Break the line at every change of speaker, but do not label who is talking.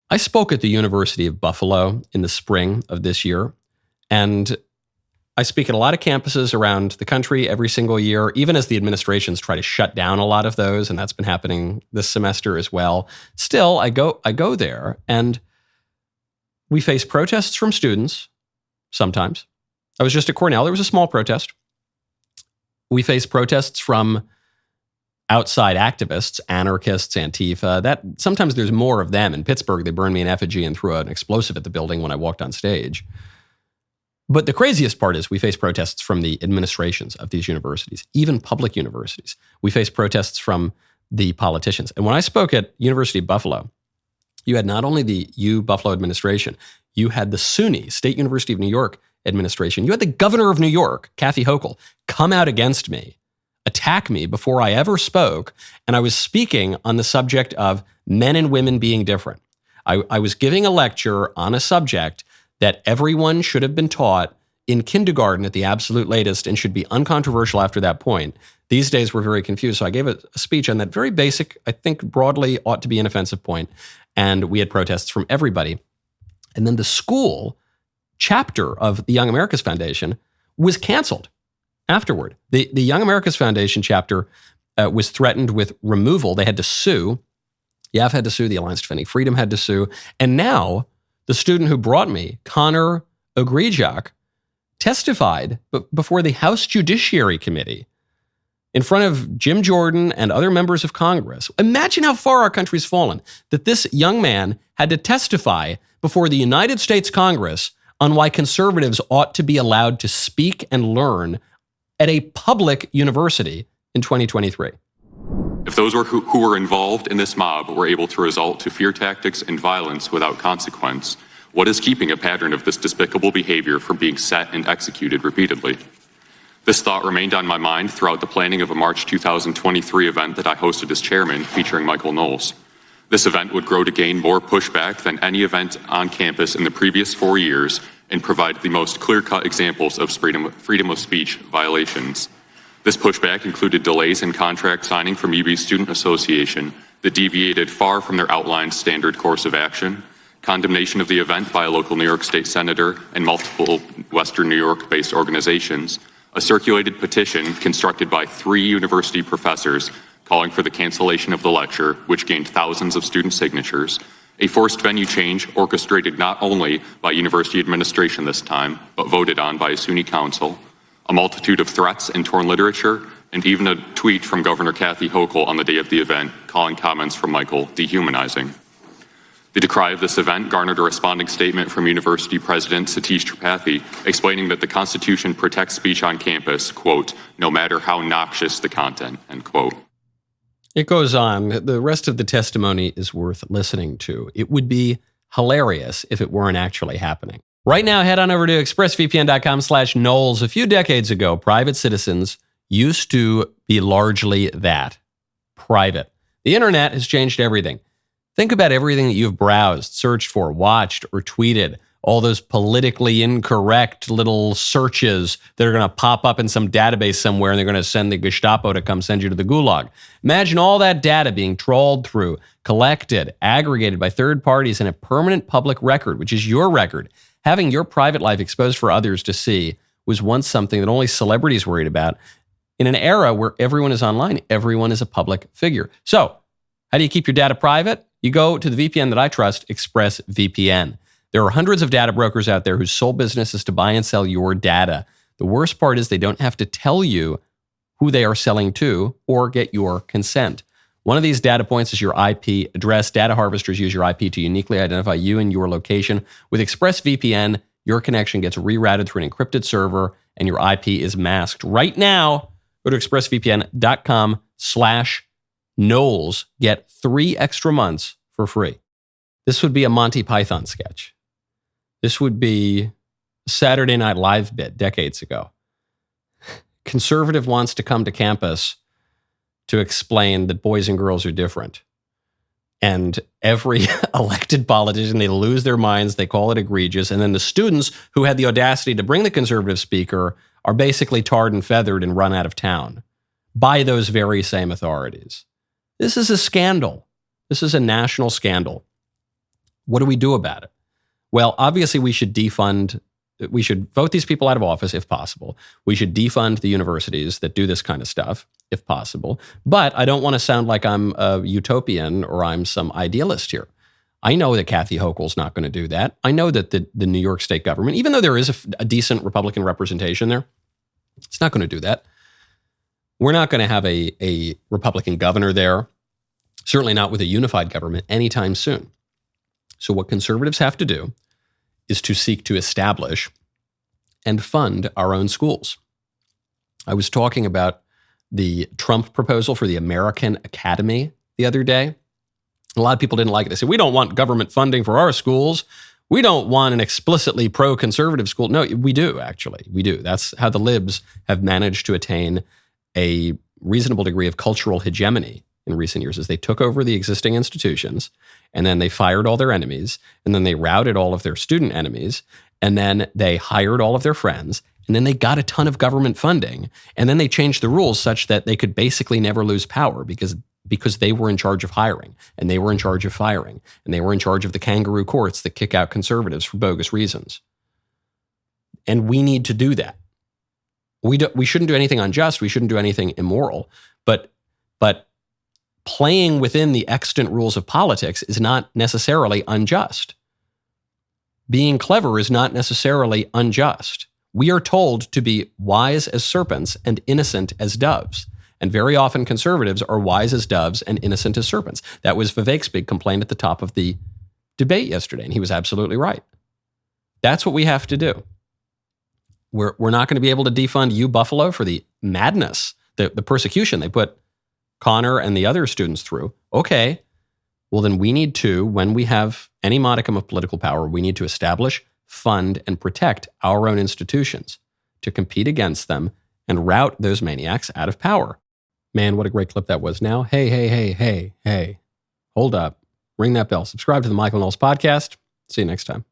I spoke at the University of Buffalo in the spring of this year, and I speak at a lot of campuses around the country every single year, even as the administrations try to shut down a lot of those, and that's been happening this semester as well. Still, I go there, and we face protests from students sometimes. I was just at Cornell. There was a small protest. We face protests from outside activists, anarchists, Antifa. That sometimes there's more of them. In Pittsburgh, they burned me in effigy and threw an explosive at the building when I walked on stage. But the craziest part is we face protests from the administrations of these universities, even public universities. We face protests from the politicians. And when I spoke at University of Buffalo, you had not only the Buffalo administration, you had the SUNY, State University of New York administration. You had the governor of New York, Kathy Hochul, come out against me, attack me before I ever spoke. And I was speaking on the subject of men and women being different. I was giving a lecture on a subject that everyone should have been taught in kindergarten at the absolute latest and should be uncontroversial after that point. These days, we're very confused. So I gave a speech on that very basic, I think broadly ought to be inoffensive point. And we had protests from everybody. And then the school chapter of the Young America's Foundation was canceled afterward. The Young America's Foundation chapter was threatened with removal. They had to sue. YAF had to sue. The Alliance Defending Freedom had to sue. And now the student who brought me, Connor Ogrijak, testified before the House Judiciary Committee in front of Jim Jordan and other members of Congress. Imagine how far our country's fallen, that this young man had to testify before the United States Congress on why conservatives ought to be allowed to speak and learn at a public university in 2023.
If those who were involved in this mob were able to resort to fear tactics and violence without consequence, what is keeping a pattern of this despicable behavior from being set and executed repeatedly? This thought remained on my mind throughout the planning of a March 2023 event that I hosted as chairman featuring Michael Knowles. This event would grow to gain more pushback than any event on campus in the previous 4 years and provide the most clear-cut examples of freedom of speech violations. This pushback included delays in contract signing from UB's Student Association that deviated far from their outlined standard course of action, condemnation of the event by a local New York State senator and multiple Western New York-based organizations, a circulated petition constructed by 3 university professors calling for the cancellation of the lecture, which gained thousands of student signatures, a forced venue change orchestrated not only by university administration this time, but voted on by a SUNY council, a multitude of threats and torn literature, and even a tweet from Governor Kathy Hochul on the day of the event calling comments from Michael dehumanizing. The decry of this event garnered a responding statement from University President Satish Tripathi explaining that the Constitution protects speech on campus, quote, no matter how noxious the content, end quote.
It goes on. The rest of the testimony is worth listening to. It would be hilarious if it weren't actually happening. Right now, head on over to expressvpn.com/Knowles. A few decades ago, private citizens used to be largely that, private. The internet has changed everything. Think about everything that you've browsed, searched for, watched, or tweeted. All those politically incorrect little searches that are going to pop up in some database somewhere and they're going to send the Gestapo to come send you to the gulag. Imagine all that data being trawled through, collected, aggregated by third parties in a permanent public record, which is your record. Having your private life exposed for others to see was once something that only celebrities worried about. In an era where everyone is online, everyone is a public figure. So, how do you keep your data private? You go to the VPN that I trust, ExpressVPN. There are hundreds of data brokers out there whose sole business is to buy and sell your data. The worst part is they don't have to tell you who they are selling to or get your consent. One of these data points is your IP address. Data harvesters use your IP to uniquely identify you and your location. With ExpressVPN, your connection gets rerouted through an encrypted server and your IP is masked. Right now, go to expressvpn.com/Knowles. Get 3 extra months for free. This would be a Monty Python sketch. This would be a Saturday Night Live bit decades ago. Conservative wants to come to campus to explain that boys and girls are different. And every elected politician, they lose their minds, they call it egregious. And then the students who had the audacity to bring the conservative speaker are basically tarred and feathered and run out of town by those very same authorities. This is a scandal. This is a national scandal. What do we do about it? Well, obviously we should vote these people out of office if possible. We should defund the universities that do this kind of stuff if possible. But I don't want to sound like I'm a utopian or I'm some idealist here. I know that Kathy Hochul's not going to do that. I know that the New York state government, even though there is a decent Republican representation there, it's not going to do that. We're not going to have a Republican governor there, certainly not with a unified government anytime soon. So what conservatives have to do is to seek to establish and fund our own schools. I was talking about the Trump proposal for the American Academy the other day. A lot of people didn't like it. They said, we don't want government funding for our schools. We don't want an explicitly pro-conservative school. No, we do, actually. We do. That's how the libs have managed to attain a reasonable degree of cultural hegemony in recent years, as they took over the existing institutions, and then they fired all their enemies, and then they routed all of their student enemies, and then they hired all of their friends, and then they got a ton of government funding, and then they changed the rules such that they could basically never lose power because they were in charge of hiring, and they were in charge of firing, and they were in charge of the kangaroo courts that kick out conservatives for bogus reasons. And we need to do that. We shouldn't do anything unjust. We shouldn't do anything immoral. But playing within the extant rules of politics is not necessarily unjust. Being clever is not necessarily unjust. We are told to be wise as serpents and innocent as doves. And very often conservatives are wise as doves and innocent as serpents. That was Vivek's big complaint at the top of the debate yesterday, and he was absolutely right. That's what we have to do. We're not going to be able to defund U Buffalo for the madness, the persecution they put Connor and the other students through. Okay, well then we need to, when we have any modicum of political power, we need to establish, fund, and protect our own institutions to compete against them and rout those maniacs out of power. Man, what a great clip that was. Now, hey, hold up. Ring that bell. Subscribe to the Michael Knowles podcast. See you next time.